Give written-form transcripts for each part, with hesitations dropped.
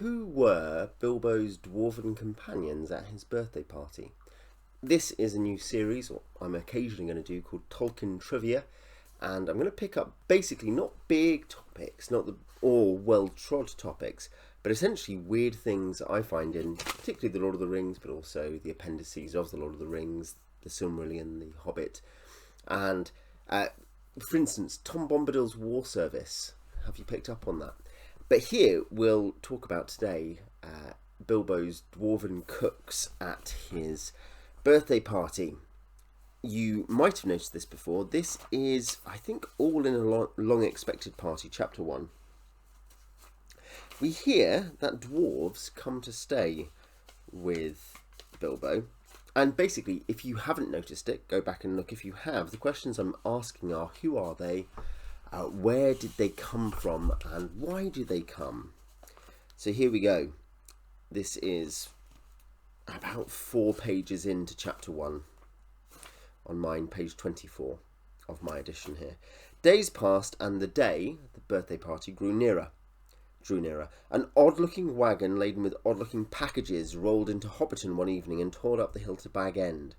Who were Bilbo's dwarven companions at his birthday party? This is a new series, or I'm occasionally going to do, called Tolkien Trivia, and I'm going to pick up basically not big topics, not the all well-trod topics, but essentially weird things that I find in particularly The Lord of the Rings, but also the appendices of The Lord of the Rings, the Silmarillion, the Hobbit, and for instance, Tom Bombadil's War Service. Have you picked up on that? But here we'll talk about today Bilbo's dwarven cooks at his birthday party. You might have noticed this before. This is, I think, all in a long expected party, chapter 1. We hear that dwarves come to stay with Bilbo. And basically, if you haven't noticed it, go back and look. If you have, the questions I'm asking are, who are they? Where did they come from? And why did they come? So here we go. This is about 4 pages into chapter 1. On mine, page 24 of my edition here. Days passed, and the day, the birthday party, drew nearer. An odd-looking wagon laden with odd-looking packages rolled into Hobbiton one evening and tore up the hill to Bag End.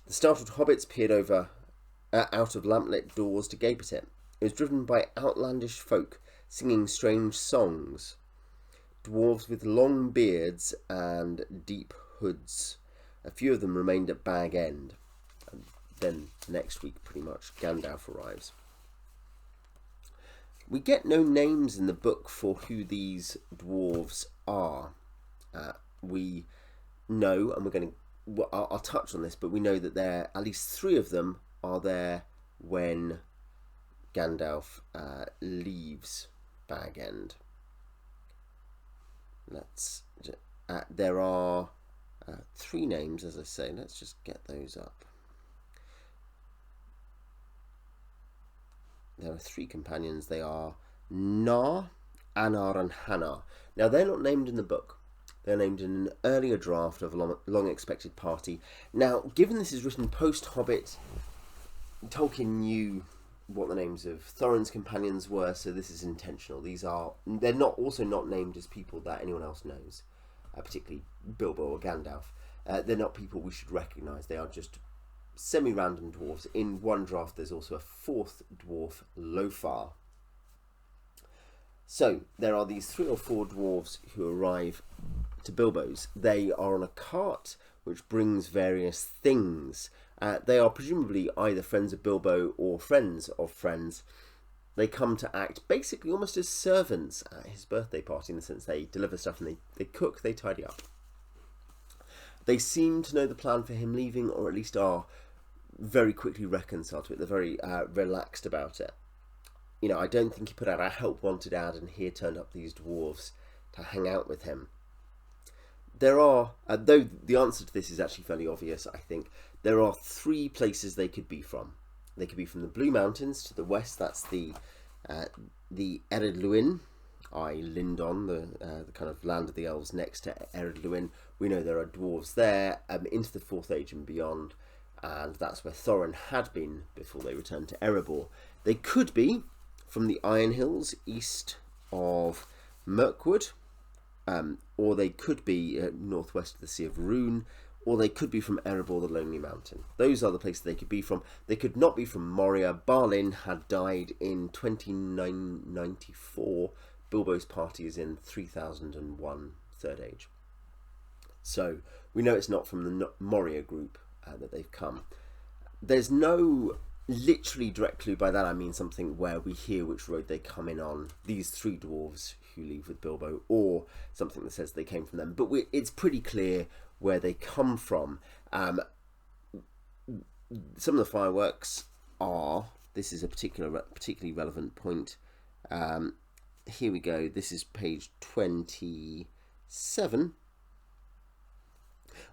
The startled hobbits peered out of lamplit doors to gape at it. It was driven by outlandish folk singing strange songs. Dwarves with long beards and deep hoods. A few of them remained at Bag End. And then next week, pretty much, Gandalf arrives. We get no names in the book for who these dwarves are. We know, and I'll touch on this, but we know that at least 3 of them are there when Gandalf leaves Bag End. There are 3 names, as I say. Let's just get those up. There are 3 companions. They are Nar, Anar, and Hanar. Now, they're not named in the book. They're named in an earlier draft of a long-expected party. Now, given this is written post-Hobbit, Tolkien knew what the names of Thorin's companions were, so this is intentional. They're also not named as people that anyone else knows, particularly Bilbo or Gandalf. They're not people we should recognise. They are just semi-random dwarves. In one draft there's also a 4th dwarf, Lofar. So there are these 3 or 4 dwarves who arrive to Bilbo's. They are on a cart which brings various things. They are presumably either friends of Bilbo or friends of friends. They come to act basically almost as servants at his birthday party, in the sense they deliver stuff and they cook, they tidy up. They seem to know the plan for him leaving, or at least are very quickly reconciled to it. They're very relaxed about it. You know, I don't think he put out a help wanted ad and here turned up these dwarves to hang out with him. There are, though the answer to this is actually fairly obvious, I think, there are 3 places they could be from. They could be from the Blue Mountains to the west. That's the Ered Luin, Lindon, the kind of land of the elves next to Ered Luin. We know there are dwarves there, into the 4th Age and beyond, and that's where Thorin had been before they returned to Erebor. They could be from the Iron Hills east of Mirkwood, or they could be northwest of the Sea of Rhûn, or they could be from Erebor, the Lonely Mountain. Those are the places they could be from. They could not be from Moria. Balin had died in 2994. Bilbo's party is in 3001, 3rd Age. So we know it's not from the Moria group that they've come. There's no literally direct clue. By that I mean something where we hear which road they come in on, these 3 dwarves who leave with Bilbo, or something that says they came from them. But it's pretty clear where they come from. Some of the fireworks are, this is a particularly relevant point. Here we go. This is page 27.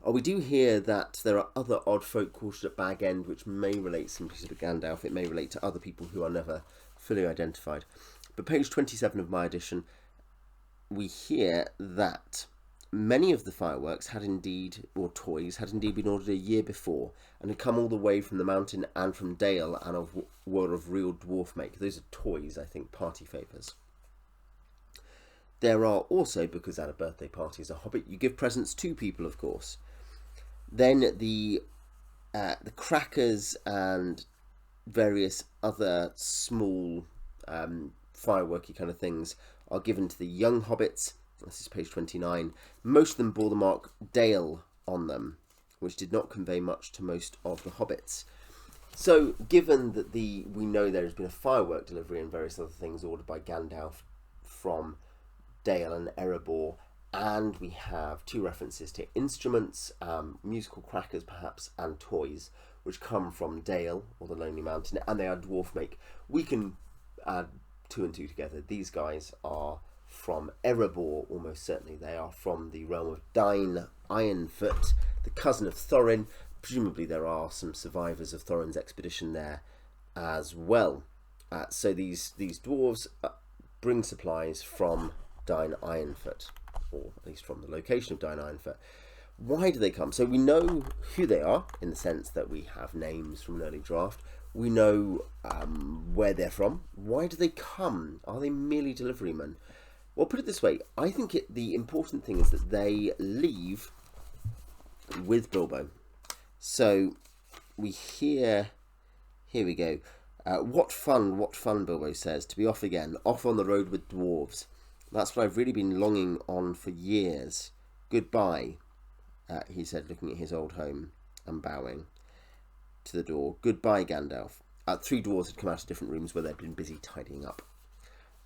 We do hear that there are other odd folk quartered at Bag End, which may relate simply to Gandalf. It may relate to other people who are never fully identified. But page 27 of my edition, we hear that many of the fireworks or toys had indeed been ordered a year before, and had come all the way from the mountain and from Dale, and were of real dwarf make. Those are toys, I think, party favours. There are also, because at a birthday party as a hobbit, you give presents to people, of course. Then the crackers and various other small fireworky kind of things are given to the young hobbits. This is page 29. Most of them bore the mark Dale on them, which did not convey much to most of the hobbits. So, given that we know there has been a firework delivery and various other things ordered by Gandalf from Dale and Erebor, and we have 2 references to instruments, musical crackers perhaps, and toys, which come from Dale, or the Lonely Mountain, and they are dwarf make, we can add 2 and 2 together. These guys are from Erebor, almost certainly. They are from the realm of Dain Ironfoot, the cousin of Thorin. Presumably there are some survivors of Thorin's expedition there as well. So these dwarves bring supplies from Dain Ironfoot, or at least from the location of Dain Ironfoot. Why do they come? So we know who they are, in the sense that we have names from an early draft. We know where they're from. Why do they come? Are they merely deliverymen? Well, put it this way. I think the important thing is that they leave with Bilbo. So we hear, here we go. What fun, Bilbo says, to be off again, off on the road with dwarves. That's what I've really been longing on for years. Goodbye, he said, looking at his old home and bowing to the door. Goodbye, Gandalf. 3 dwarves had come out of different rooms where they'd been busy tidying up.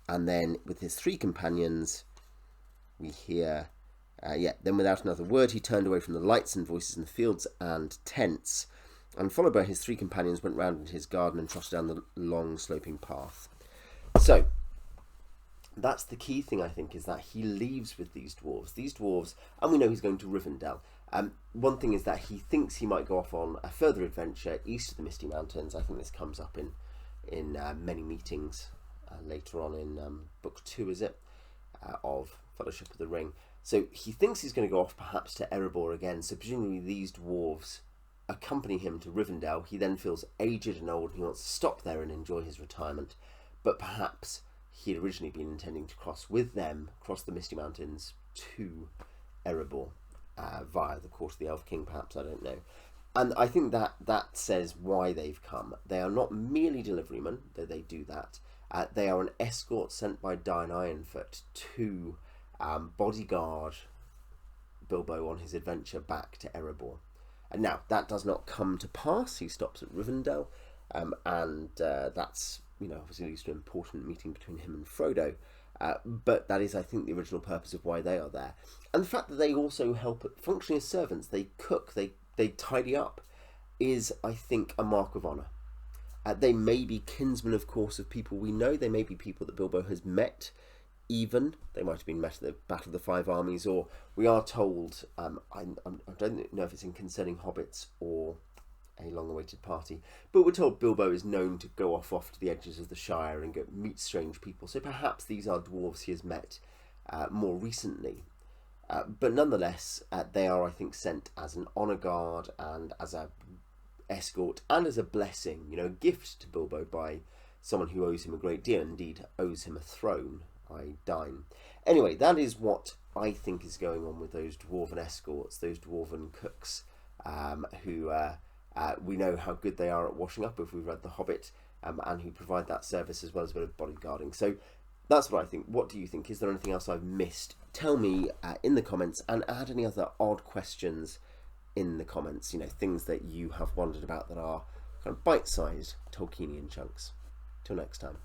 And then with his 3 companions, we hear, then without another word, he turned away from the lights and voices in the fields and tents, and followed by his 3 companions, went round into his garden and trotted down the long sloping path. So, that's the key thing, I think, is that he leaves with these dwarves, and we know he's going to Rivendell. One thing is that he thinks he might go off on a further adventure east of the Misty Mountains. I think this comes up in many meetings later on in book 2, is it, of Fellowship of the Ring. So he thinks he's going to go off perhaps to Erebor again, so presumably these dwarves accompany him to Rivendell. He then feels aged and old and he wants to stop there and enjoy his retirement, but perhaps he had originally been intending to cross with them, cross the Misty Mountains to Erebor via the court of the Elf King, perhaps, I don't know. And I think that says why they've come. They are not merely deliverymen, though they do that. They are an escort sent by Dain Ironfoot to bodyguard Bilbo on his adventure back to Erebor. And now, that does not come to pass. He stops at Rivendell, and that's, obviously leads to an important meeting between him and Frodo. But that is, I think, the original purpose of why they are there. And the fact that they also help functioning as servants, they cook, they tidy up, is, I think, a mark of honour. They may be kinsmen, of course, of people we know. They may be people that Bilbo has met, even. They might have been met at the Battle of the Five Armies, or we are told, I don't know if it's in Concerning Hobbits or A Long-Awaited Party, but we're told Bilbo is known to go off to the edges of the Shire and meet strange people. So perhaps these are dwarves he has met more recently. But nonetheless, they are, I think, sent as an honour guard and as a escort and as a blessing, a gift to Bilbo by someone who owes him a great deal, indeed owes him a throne, i.e. Dain. Anyway, that is what I think is going on with those dwarven escorts, those dwarven cooks, who we know how good they are at washing up if we've read The Hobbit, and who provide that service as well as a bit of bodyguarding. So that's what I think. What do you think? Is there anything else I've missed? Tell me in the comments, and add any other odd questions in the comments, things that you have wondered about that are kind of bite-sized Tolkienian chunks. Till next time.